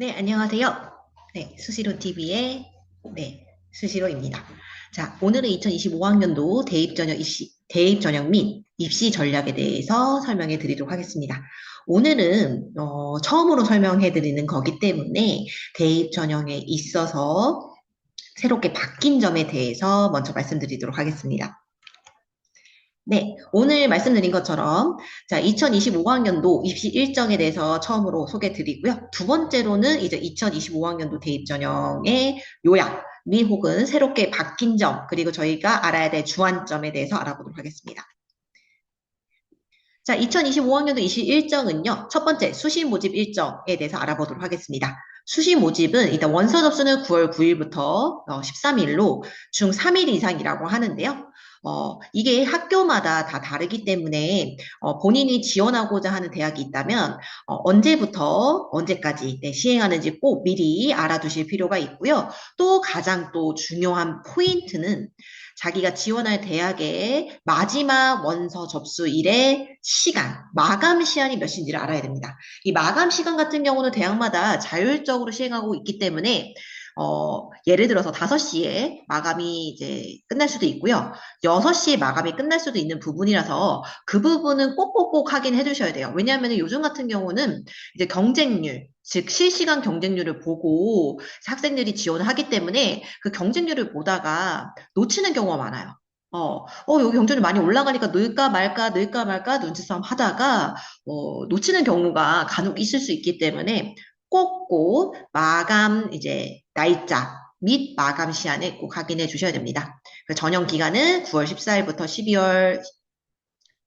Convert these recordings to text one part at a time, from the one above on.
네, 안녕하세요. 네, 수시로 TV의 수시로입니다. 자, 오늘은 2025학년도 대입 전형 및 입시 전략에 대해서 설명해 드리도록 하겠습니다. 오늘은 처음으로 설명해 드리는 거기 때문에 대입 전형에 있어서 새롭게 바뀐 점에 대해서 먼저 말씀드리도록 하겠습니다. 네, 오늘 말씀드린 것처럼 자, 2025학년도 입시 일정에 대해서 처음으로 소개해 드리고요. 두 번째로는 이제 2025학년도 대입 전형의 요약 및 혹은 새롭게 바뀐 점, 그리고 저희가 알아야 될 주안점에 대해서 알아보도록 하겠습니다. 자, 2025학년도 입시 일정은요. 첫 번째, 수시 모집 일정에 대해서 알아보도록 하겠습니다. 수시 모집은 일단 원서 접수는 9월 9일부터 13일로 중 3일 이상이라고 하는데요. 이게 학교마다 다 다르기 때문에 본인이 지원하고자 하는 대학이 있다면 언제부터 언제까지 시행하는지 꼭 미리 알아두실 필요가 있고요. 또 가장 또 중요한 포인트는 자기가 지원할 대학의 마지막 원서 접수일의 시간, 마감 시한이 몇인지를 알아야 됩니다. 이 마감 시간 같은 경우는 대학마다 자율적으로 시행하고 있기 때문에 예를 들어서 5시에 마감이 이제 끝날 수도 있고요. 6시에 마감이 끝날 수도 있는 부분이라서 그 부분은 꼭꼭꼭 확인해 주셔야 돼요. 왜냐하면 요즘 같은 경우는 이제 경쟁률, 즉 실시간 경쟁률을 보고 학생들이 지원을 하기 때문에 그 경쟁률을 보다가 놓치는 경우가 많아요. 여기 경쟁률 많이 올라가니까 넣을까 말까 눈치싸움 하다가, 놓치는 경우가 간혹 있을 수 있기 때문에 꼭꼭 마감 이제 날짜 및 마감 시한을 꼭 확인해 주셔야 됩니다. 그 전형 기간은 9월 14일부터 12월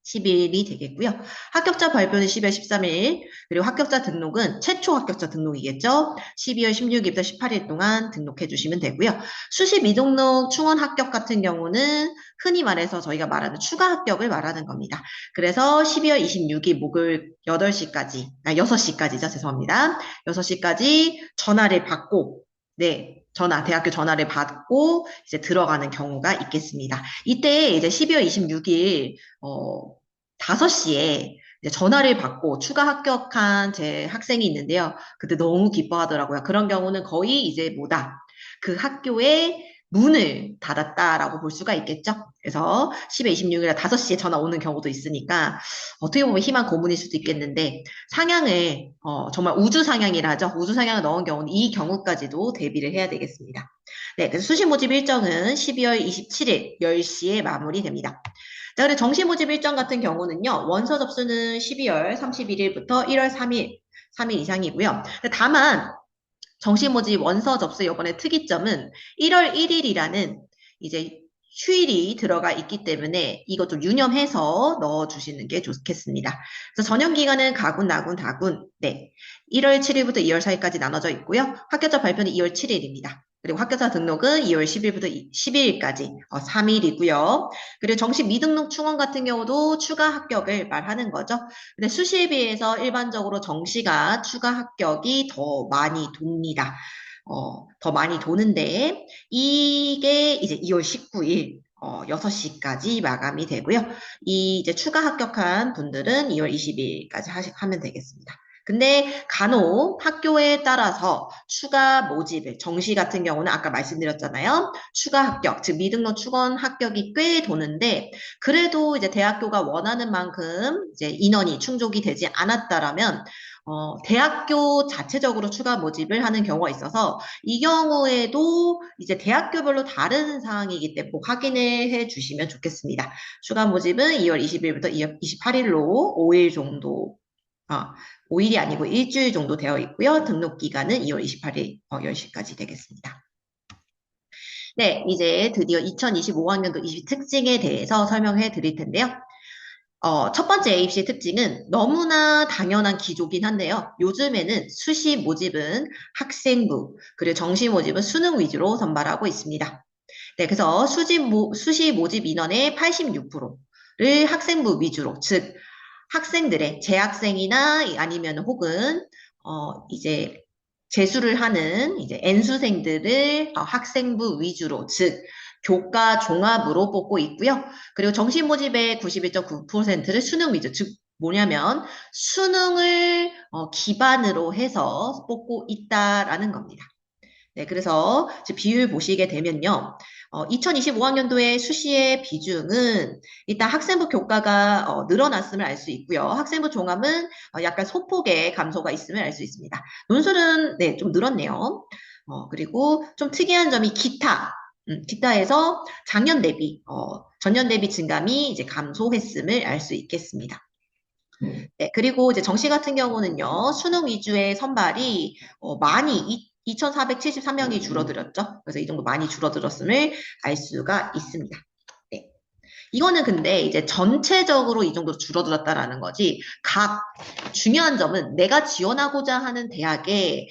10일이 되겠고요. 합격자 발표는 12월 13일, 그리고 합격자 등록은 최초 합격자 등록이겠죠. 12월 16일부터 18일 동안 등록해 주시면 되고요. 수시 미등록 충원 합격 같은 경우는 흔히 말해서 저희가 말하는 추가 합격을 말하는 겁니다. 그래서 12월 26일 목요일 8시까지, 6시까지죠. 죄송합니다. 6시까지 전화를 받고, 대학교 전화를 받고 이제 들어가는 경우가 있겠습니다. 이때 이제 12월 26일, 5시에 전화를 받고 추가 합격한 제 학생이 있는데요. 그때 너무 기뻐하더라고요. 그런 경우는 거의 이제 뭐다. 그 학교에 문을 닫았다라고 볼 수가 있겠죠. 그래서 10월 26일에 5시에 전화 오는 경우도 있으니까 어떻게 보면 희망 고문일 수도 있겠는데 상향을 정말 우주 상향이라 하죠. 우주 상향을 넣은 경우는 이 경우까지도 대비를 해야 되겠습니다. 네, 그래서 수시 모집 일정은 12월 27일 10시에 마무리됩니다. 자, 그리고 정시 모집 일정 같은 경우는요, 원서 접수는 12월 31일부터 1월 3일, 3일 이상이고요. 다만, 정시 모집 원서 접수 요번에 특이점은 1월 1일이라는 이제 휴일이 들어가 있기 때문에 이것 좀 유념해서 넣어주시는 게 좋겠습니다. 그래서 전형 기간은 가군, 나군, 다군, 1월 7일부터 2월 4일까지 나눠져 있고요. 합격자 발표는 2월 7일입니다. 그리고 합격자 등록은 2월 10일부터 12일까지 3일이고요. 그리고 정시 미등록 충원 같은 경우도 추가 합격을 말하는 거죠. 근데 수시에 비해서 일반적으로 정시가 추가 합격이 더 많이 돕니다. 더 많이 도는데, 이게 이제 2월 19일, 6시까지 마감이 되고요. 이 이제 추가 합격한 분들은 2월 20일까지 하면 되겠습니다. 근데 간혹 학교에 따라서 추가 모집을, 정시 같은 경우는 아까 말씀드렸잖아요. 추가 합격, 즉 미등록 추원 합격이 꽤 도는데, 그래도 이제 대학교가 원하는 만큼 이제 인원이 충족이 되지 않았다라면, 대학교 자체적으로 추가 모집을 하는 경우가 있어서 이 경우에도 이제 대학교별로 다른 상황이기 때문에 꼭 확인을 해 주시면 좋겠습니다. 추가 모집은 2월 20일부터 2월 28일로 5일 정도, 아, 5일이 아니고 일주일 정도 되어 있고요. 등록 기간은 2월 28일 10시까지 되겠습니다. 네, 이제 드디어 2025학년도 입시 특징에 대해서 설명해 드릴 텐데요. 첫 번째 입시 특징은 너무나 당연한 기조긴 한데요. 요즘에는 수시 모집은 학생부, 그리고 정시 모집은 수능 위주로 선발하고 있습니다. 네, 그래서 수시 모집 인원의 86%를 학생부 위주로, 즉, 학생들의 재학생이나 아니면 혹은, 이제 재수를 하는 이제 N수생들을 학생부 위주로, 즉, 교과 종합으로 뽑고 있고요. 그리고 정시 모집의 91.9%를 수능 위주, 즉 뭐냐면 수능을 기반으로 해서 뽑고 있다라는 겁니다. 네, 그래서 이제 비율 보시게 되면요. 2025학년도의 수시의 비중은 일단 학생부 교과가 늘어났음을 알 수 있고요. 학생부 종합은 약간 소폭의 감소가 있음을 알 수 있습니다. 논술은 네, 좀 늘었네요. 그리고 좀 특이한 점이 기타. 기타에서 작년 대비, 전년 대비 증감이 이제 감소했음을 알 수 있겠습니다. 네, 그리고 이제 정시 같은 경우는요, 수능 위주의 선발이 많이 2,473명이 줄어들었죠. 그래서 이 정도 많이 줄어들었음을 알 수가 있습니다. 네. 이거는 근데 이제 전체적으로 이 정도 줄어들었다라는 거지. 각 중요한 점은 내가 지원하고자 하는 대학의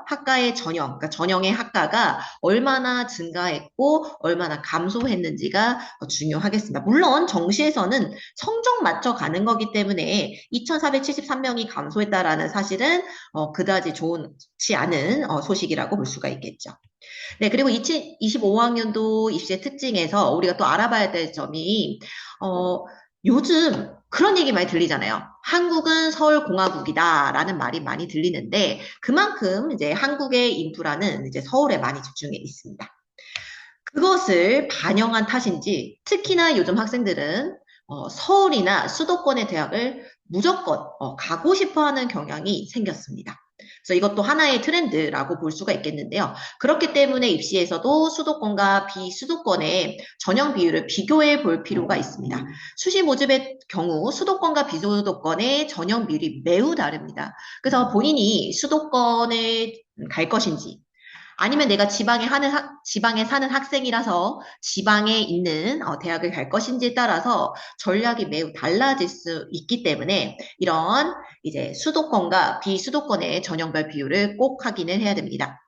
학과의 전형, 그러니까 전형의 학과가 얼마나 증가했고 얼마나 감소했는지가 중요하겠습니다. 물론 정시에서는 성적 맞춰 가는 거기 때문에 2,473명이 감소했다라는 사실은 그다지 좋지 않은 소식이라고 볼 수가 있겠죠. 네, 그리고 2025학년도 입시의 특징에서 우리가 또 알아봐야 될 점이, 요즘 그런 얘기 많이 들리잖아요. 한국은 서울공화국이다라는 말이 많이 들리는데, 그만큼 이제 한국의 인프라는 이제 서울에 많이 집중해 있습니다. 그것을 반영한 탓인지, 특히나 요즘 학생들은 서울이나 수도권의 대학을 무조건 가고 싶어 하는 경향이 생겼습니다. 그래서 이것도 하나의 트렌드라고 볼 수가 있겠는데요. 그렇기 때문에 입시에서도 수도권과 비수도권의 전형 비율을 비교해 볼 필요가 있습니다. 수시 모집의 경우 수도권과 비수도권의 전형 비율이 매우 다릅니다. 그래서 본인이 수도권에 갈 것인지, 아니면 내가 지방에 사는 학생이라서 지방에 있는 대학을 갈 것인지에 따라서 전략이 매우 달라질 수 있기 때문에 이런 이제 수도권과 비수도권의 전형별 비율을 꼭 확인을 해야 됩니다.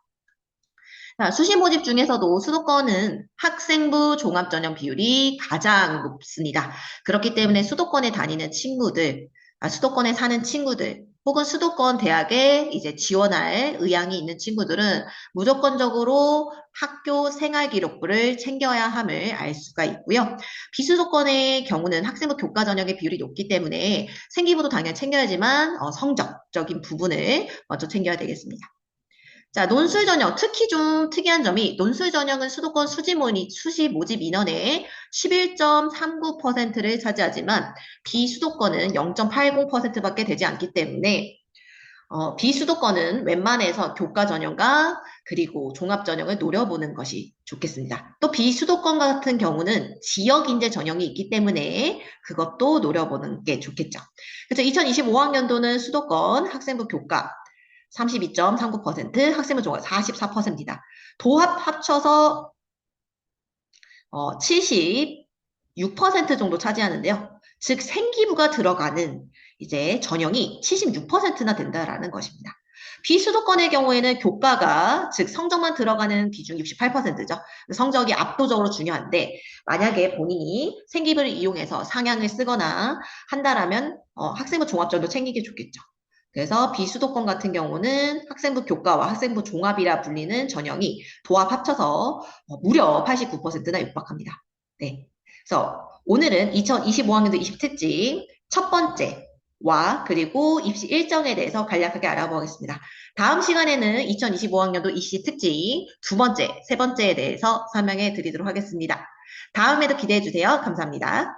자, 수시 모집 중에서도 수도권은 학생부 종합전형 비율이 가장 높습니다. 그렇기 때문에 수도권에 다니는 친구들, 수도권에 사는 친구들, 혹은 수도권 대학에 이제 지원할 의향이 있는 친구들은 무조건적으로 학교 생활기록부를 챙겨야 함을 알 수가 있고요. 비수도권의 경우는 학생부 교과 전형의 비율이 높기 때문에 생기부도 당연히 챙겨야지만 성적적인 부분을 먼저 챙겨야 되겠습니다. 자, 논술 전형. 특히 좀 특이한 점이 논술 전형은 수도권 수시 모집 인원의 11.39%를 차지하지만 비수도권은 0.80%밖에 되지 않기 때문에 비수도권은 웬만해서 교과 전형과 그리고 종합 전형을 노려보는 것이 좋겠습니다. 또 비수도권 같은 경우는 지역 인재 전형이 있기 때문에 그것도 노려보는 게 좋겠죠. 그래서 2025학년도는 수도권 학생부 교과 32.39%, 학생부 종합 44%입니다. 도합 합쳐서 76% 정도 차지하는데요. 즉 생기부가 들어가는 이제 전형이 76%나 된다라는 것입니다. 비수도권의 경우에는 교과가 즉 성적만 들어가는 비중이 68%죠. 성적이 압도적으로 중요한데 만약에 본인이 생기부를 이용해서 상향을 쓰거나 한다라면 학생부 종합전도 챙기기 좋겠죠. 그래서 비수도권 같은 경우는 학생부 교과와 학생부 종합이라 불리는 전형이 도합 합쳐서 무려 89%나 육박합니다. 네. 그래서 오늘은 2025학년도 입시특징 첫 번째와 그리고 입시 일정에 대해서 간략하게 알아보겠습니다. 다음 시간에는 2025학년도 입시특징 두 번째, 세 번째에 대해서 설명해 드리도록 하겠습니다. 다음에도 기대해 주세요. 감사합니다.